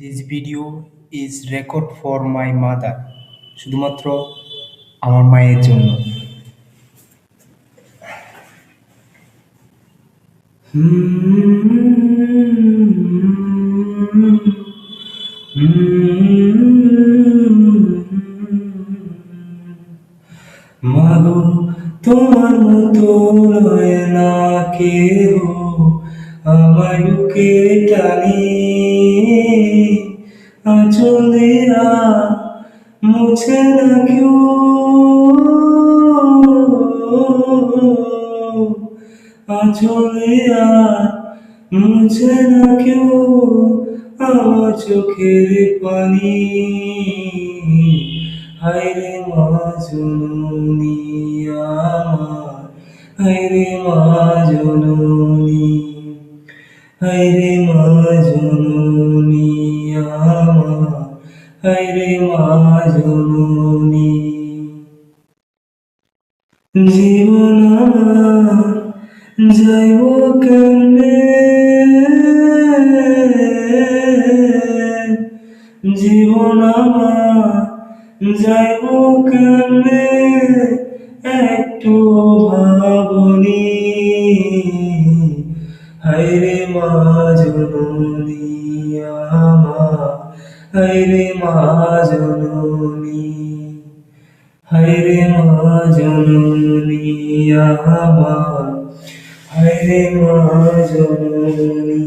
This video is record for my mother. শুধুমাত্র আমার মায়ের জন্য। মাগো তোমার মতো রয় না কেহ আমার বুকে টানি আঁচলে মুছে না কেউ আঁচলে মুছে না কেউ আমার চোখের পানি হায়রে মা জননী আমার হায়রে মা জননী হায়রে মা জননী আমার হায়রে মা জননী জীবন আমার যাইব কেমনে জীবন আমার যাইব কেমনে একটু ভাবনি হায়রে মা জননী আমার হায়রে মা জননী হায়রে মা জননী আমার হায়রে মা জননী।